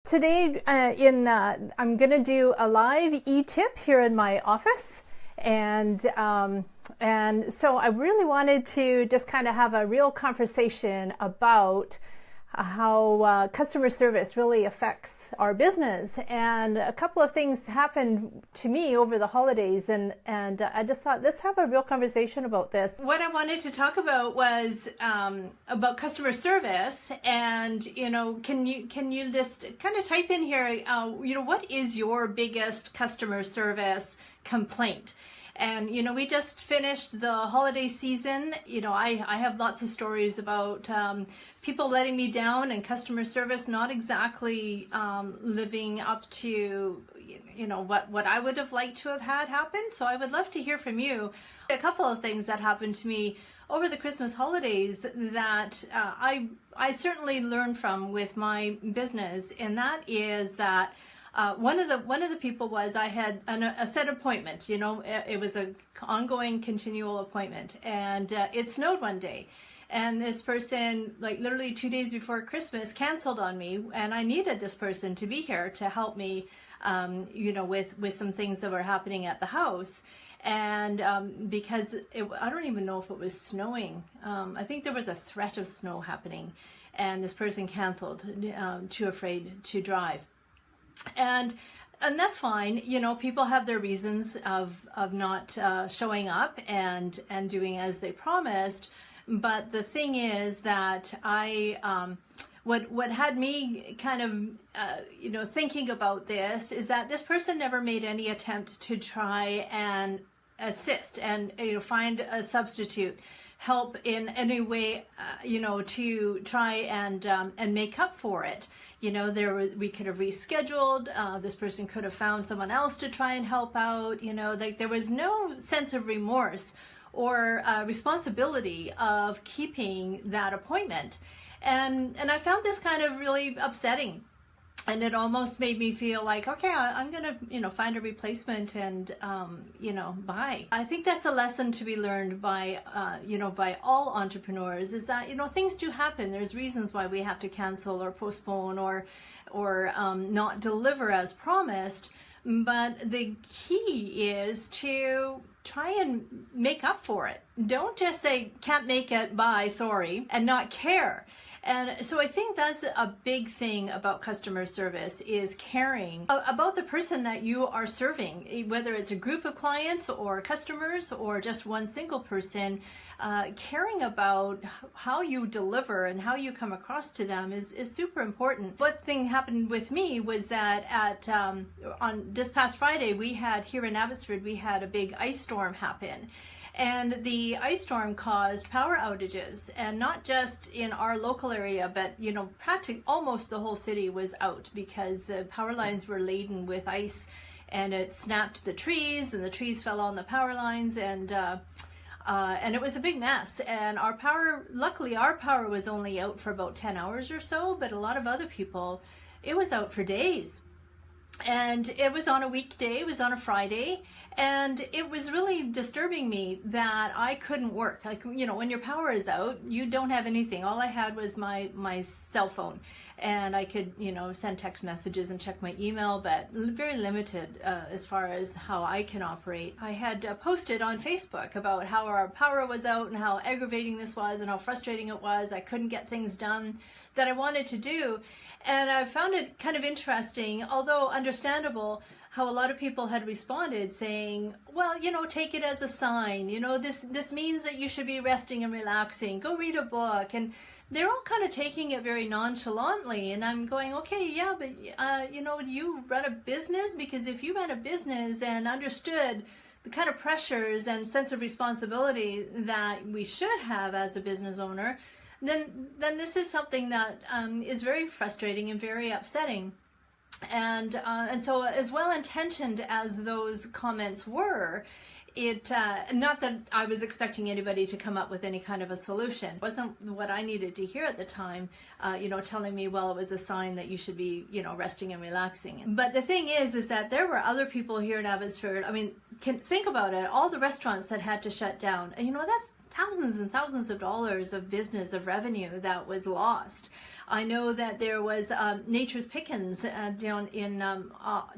Today I'm going to do a live e-tip here in my office, and so I really wanted to just kind of have a real conversation about how customer service really affects our business. And a couple of things happened to me over the holidays, and I just thought, let's have a real conversation about this. What I wanted to talk about was about customer service, and can you just kind of type in here, what is your biggest customer service complaint? And, we just finished the holiday season. I have lots of stories about people letting me down and customer service not exactly living up to, what I would have liked to have had happen. So I would love to hear from you. A couple of things that happened to me over the Christmas holidays that I certainly learned from with my business, and that is that one of the people was, I had a set appointment. It was an ongoing, continual appointment, and it snowed one day, and this person, like literally 2 days before Christmas, canceled on me, and I needed this person to be here to help me, with some things that were happening at the house. And because I don't even know if it was snowing. I think there was a threat of snow happening, and this person canceled, too afraid to drive. And that's fine. People have their reasons of not showing up and doing as they promised. But the thing is that what had me kind of thinking about this is that this person never made any attempt to try and assist and find a substitute, help in any way, to try and make up for it. We could have rescheduled. This person could have found someone else to try and help out. There was no sense of remorse or responsibility of keeping that appointment, and I found this kind of really upsetting. And it almost made me feel like, okay, I'm going to, find a replacement and, buy. I think that's a lesson to be learned by, by all entrepreneurs, is that, things do happen. There's reasons why we have to cancel or postpone or not deliver as promised. But the key is to try and make up for it. Don't just say, can't make it, bye, sorry, and not care. And so I think that's a big thing about customer service, is caring about the person that you are serving, whether it's a group of clients or customers or just one single person. Caring about how you deliver and how you come across to them is super important. What thing happened with me was that on this past Friday, we had here in Abbotsford, we had a big ice storm happen. And the ice storm caused power outages, and not just in our local area, but practically almost the whole city was out because the power lines were laden with ice, and it snapped the trees, and the trees fell on the power lines, and it was a big mess. And luckily our power was only out for about 10 hours or so, but a lot of other people, it was out for days. And it was on a weekday, it was on a Friday, and it was really disturbing me that I couldn't work. Like, when your power is out, you don't have anything. All I had was my cell phone, and I could, send text messages and check my email, but very limited as far as how I can operate. I had posted on Facebook about how our power was out and how aggravating this was and how frustrating it was. I couldn't get things done that I wanted to do. And I found it kind of interesting, although understandable, how a lot of people had responded saying, well, take it as a sign, this means that you should be resting and relaxing, go read a book. And they're all kind of taking it very nonchalantly. And I'm going, okay, yeah, but, you run a business? Because if you ran a business and understood the kind of pressures and sense of responsibility that we should have as a business owner, then this is something that is very frustrating and very upsetting. And so, as well intentioned as those comments were, it not that I was expecting anybody to come up with any kind of a solution. It wasn't what I needed to hear at the time, telling me, well, it was a sign that you should be, resting and relaxing. But the thing is that there were other people here in Abbotsford. I mean, think about it, all the restaurants that had to shut down. And, thousands and thousands of dollars of business, of revenue that was lost. I know that there was Nature's Pickens down in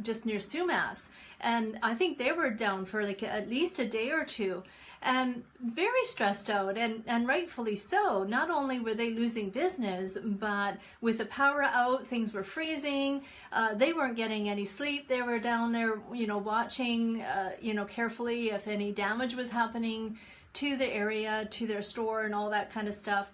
just near Sumas, and I think they were down for like at least a day or two, and very stressed out, and rightfully so. Not only were they losing business, but with the power out, things were freezing. They weren't getting any sleep. They were down there, watching, carefully if any damage was happening to the area, to their store, and all that kind of stuff.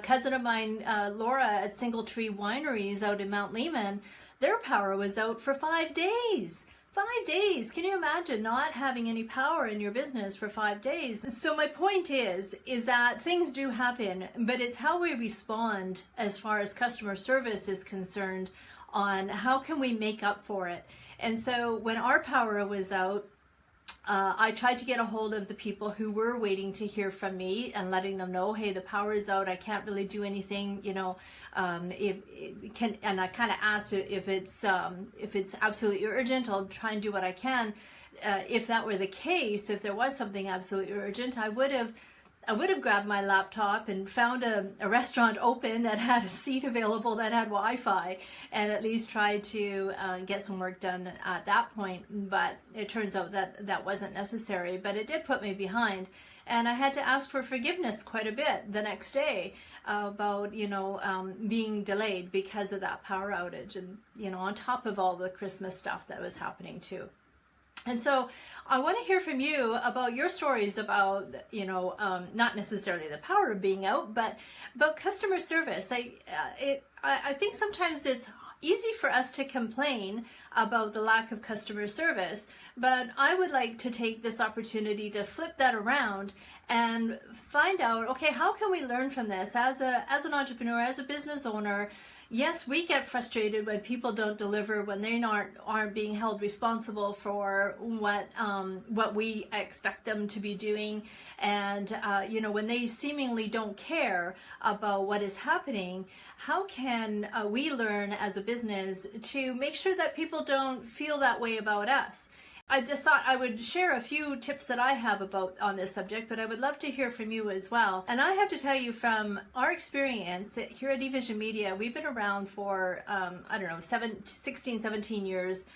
Cousin of mine, Laura at Single Tree Wineries out in Mount Lehman, their power was out for 5 days. 5 days. Can you imagine not having any power in your business for 5 days? So my point is that things do happen, but it's how we respond as far as customer service is concerned on how can we make up for it. And so when our power was out, I tried to get a hold of the people who were waiting to hear from me and letting them know, hey, the power is out. I can't really do anything, and I kind of asked if it's absolutely urgent, I'll try and do what I can. If that were the case, if there was something absolutely urgent, I would have grabbed my laptop and found a restaurant open that had a seat available that had Wi-Fi, and at least tried to get some work done at that point. But it turns out that that wasn't necessary, but it did put me behind. And I had to ask for forgiveness quite a bit the next day about, being delayed because of that power outage, and, on top of all the Christmas stuff that was happening too. And so I want to hear from you about your stories about, not necessarily the power of being out, but about customer service. I think sometimes it's easy for us to complain about the lack of customer service, but I would like to take this opportunity to flip that around and find out, okay, how can we learn from this as an entrepreneur, as a business owner? Yes, we get frustrated when people don't deliver, when they aren't being held responsible for what we expect them to be doing, and when they seemingly don't care about what is happening. How can we learn as a business to make sure that people don't feel that way about us? I just thought I would share a few tips that I have on this subject, but I would love to hear from you as well. And I have to tell you, from our experience here at eVision Media, we've been around for, 16, 17 years,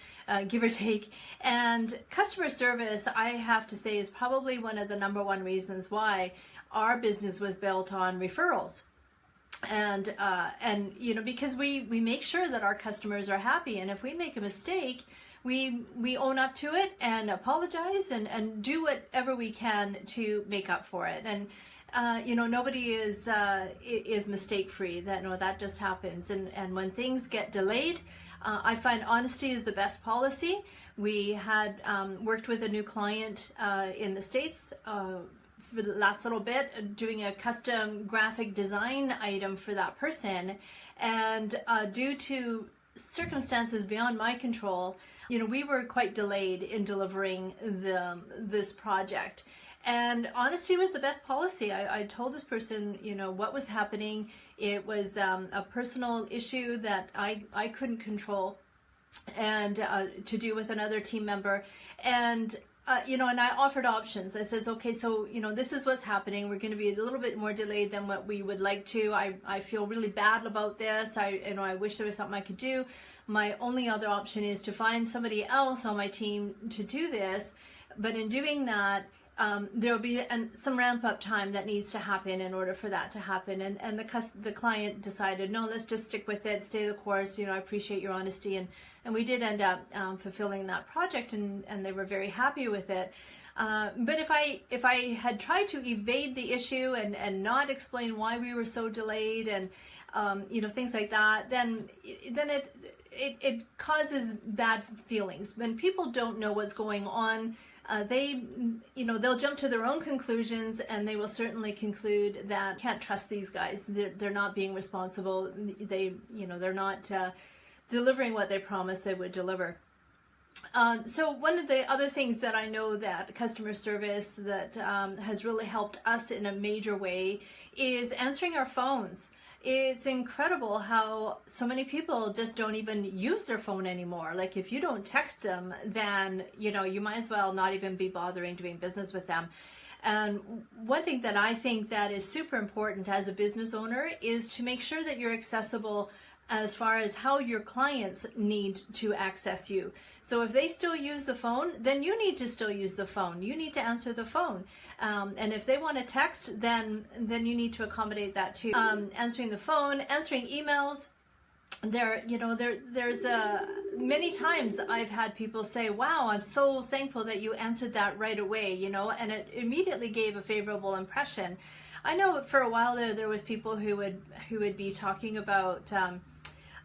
give or take. And customer service, I have to say, is probably one of the number one reasons why our business was built on referrals. And because we make sure that our customers are happy. And if we make a mistake, we own up to it and apologize and do whatever we can to make up for it. And nobody is mistake free. That just happens. And when things get delayed, I find honesty is the best policy. We had worked with a new client in the States for the last little bit, doing a custom graphic design item for that person, and due to circumstances beyond my control, we were quite delayed in delivering this project. And honesty was the best policy. I told this person, what was happening. It was a personal issue that I couldn't control, and to do with another team member. And and I offered options. I says, okay, so, this is what's happening. We're going to be a little bit more delayed than what we would like to. I feel really bad about this. I wish there was something I could do. My only other option is to find somebody else on my team to do this. But in doing that, there will be some ramp up time that needs to happen in order for that to happen. And the client decided, no, let's just stick with it, stay the course. I appreciate your honesty. And we did end up fulfilling that project, and they were very happy with it. But if I had tried to evade the issue and not explain why we were so delayed and things like that, then it causes bad feelings. When people don't know what's going on, they'll jump to their own conclusions, and they will certainly conclude that can't trust these guys. They're not being responsible. They're not delivering what they promised they would deliver. So one of the other things that I know that customer service that has really helped us in a major way is answering our phones. It's incredible how so many people just don't even use their phone anymore. Like, if you don't text them, then you might as well not even be bothering doing business with them. And one thing that I think that is super important as a business owner is to make sure that you're accessible as far as how your clients need to access you. So if they still use the phone, then you need to still use the phone. You need to answer the phone. And if they want to text, then you need to accommodate that too. Answering the phone, answering emails. There's many times I've had people say, wow, I'm so thankful that you answered that right away, and it immediately gave a favorable impression. I know for a while there was people who would be talking about,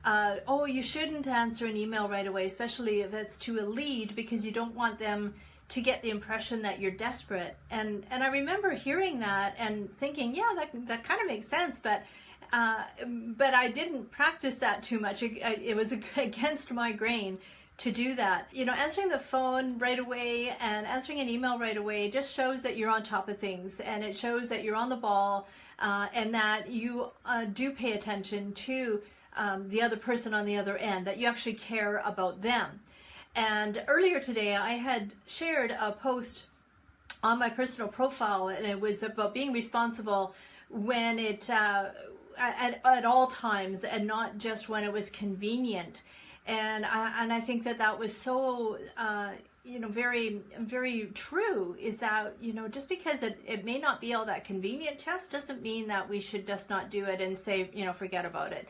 oh, you shouldn't answer an email right away, especially if it's to a lead, because you don't want them to get the impression that you're desperate. And I remember hearing that and thinking, yeah, that kind of makes sense, but I didn't practice that too much. It was against my grain to do that. Answering the phone right away and answering an email right away just shows that you're on top of things, and it shows that you're on the ball, and that you do pay attention to the other person on the other end, that you actually care about them. And earlier today, I had shared a post on my personal profile, and it was about being responsible when it at all times, and not just when it was convenient. And I think that was so very, very true, is that just because it may not be all that convenient to us doesn't mean that we should just not do it and say forget about it.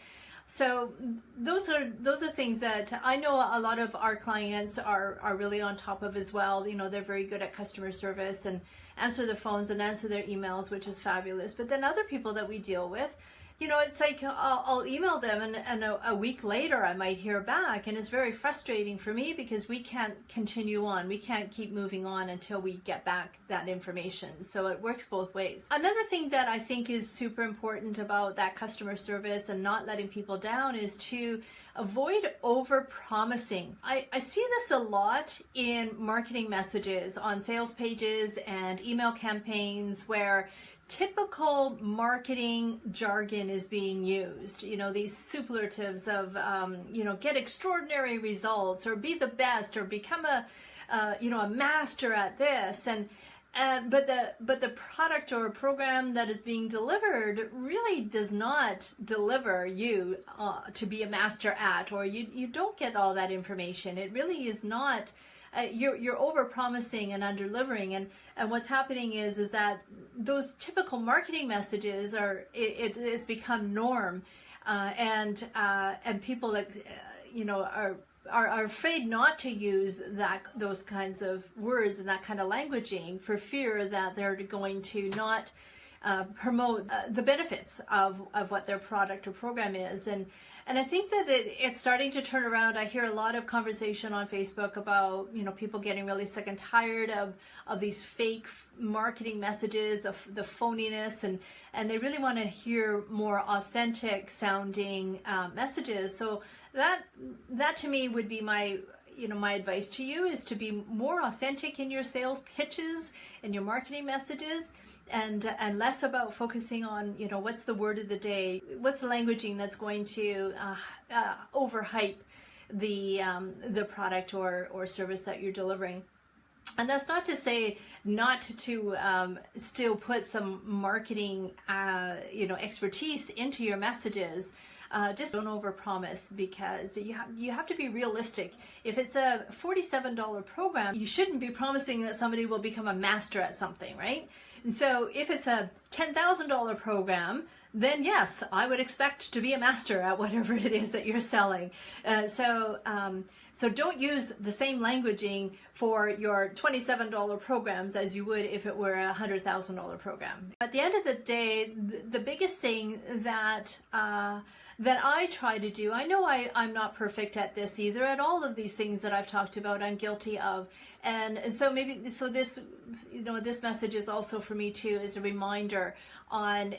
So those are things that I know a lot of our clients are really on top of as well. They're very good at customer service and answer the phones and answer their emails, which is fabulous. But then other people that we deal with, it's like I'll email them and a week later I might hear back, and it's very frustrating for me because we can't continue on. We can't keep moving on until we get back that information. So it works both ways. Another thing that I think is super important about that customer service and not letting people down is to avoid over-promising. I see this a lot in marketing messages on sales pages and email campaigns where typical marketing jargon is being used. These superlatives of, get extraordinary results, or be the best, or become a master at this. But the product or program that is being delivered really does not deliver you to be a master at, or you don't get all that information. It really is not. You're over-promising and under-delivering, and what's happening is that those typical marketing messages it's become norm, and people are afraid not to use those kinds of words and that kind of languaging for fear that they're going to not promote the benefits of what their product or program is. And I think that it's starting to turn around. I hear a lot of conversation on Facebook about, people getting really sick and tired of these fake marketing messages, of the phoniness, and they really want to hear more authentic sounding messages. So that to me would be my advice to you, is to be more authentic in your sales pitches and your marketing messages, and less about focusing on what's the word of the day, what's the languaging that's going to overhype the product or service that you're delivering. And that's not to say not to still put some marketing expertise into your messages. Just don't overpromise, because you have to be realistic. If it's a $47 program, you shouldn't be promising that somebody will become a master at something, right? And so if it's a $10,000 program, then yes, I would expect to be a master at whatever it is that you're selling. So don't use the same languaging for your $27 programs as you would if it were a $100,000 program. At the end of the day, the biggest thing that I try to do, I know I'm not perfect at this either. At all of these things that I've talked about, I'm guilty of. And so this message is also for me too, is a reminder on,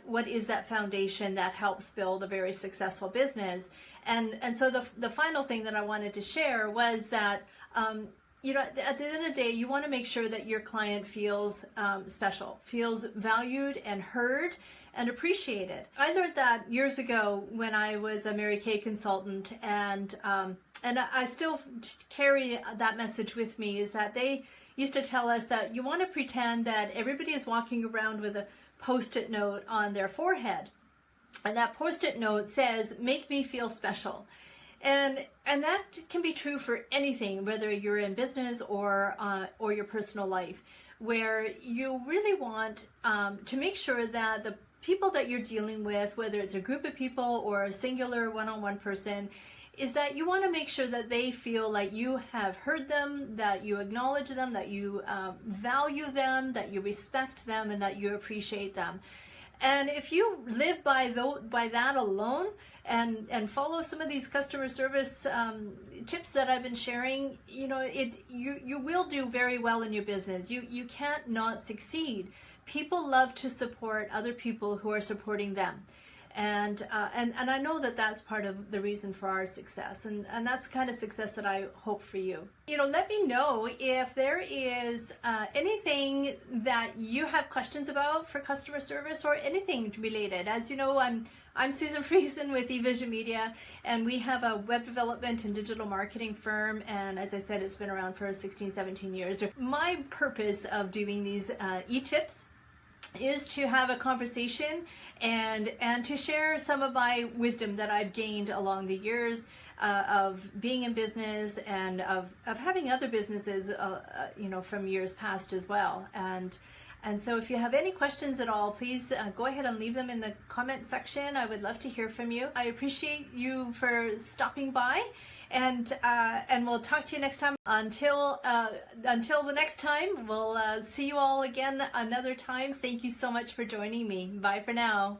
what is that foundation that helps build a very successful business. And so the final thing that I wanted to share was that, at the end of the day, you want to make sure that your client feels special, feels valued and heard, and appreciated. I learned that years ago when I was a Mary Kay consultant, and I still carry that message with me, is that they used to tell us that you want to pretend that everybody is walking around with a Post-it note on their forehead. And that Post-it note says, "Make me feel special." And that can be true for anything, whether you're in business or your personal life, where you really want to make sure that the people that you're dealing with, whether it's a group of people or a singular one-on-one person, is that you want to make sure that they feel like you have heard them, that you acknowledge them, that you value them, that you respect them, and that you appreciate them. And if you live by that alone and follow some of these customer service tips that I've been sharing, you will do very well in your business. You can't not succeed. People love to support other people who are supporting them. And I know that that's part of the reason for our success, and that's the kind of success that I hope for you. Let me know if there is anything that you have questions about for customer service or anything related. As you know, I'm Susan Friesen with eVision Media, and we have a web development and digital marketing firm, and as I said, it's been around for 16, 17 years. My purpose of doing these e-tips is to have a conversation and to share some of my wisdom that I've gained along the years of being in business and of having other businesses, from years past as well. And so if you have any questions at all, please go ahead and leave them in the comment section. I would love to hear from you. I appreciate you for stopping by, and we'll talk to you next time. Until the next time, we'll see you all again another time. Thank you so much for joining me. Bye for now.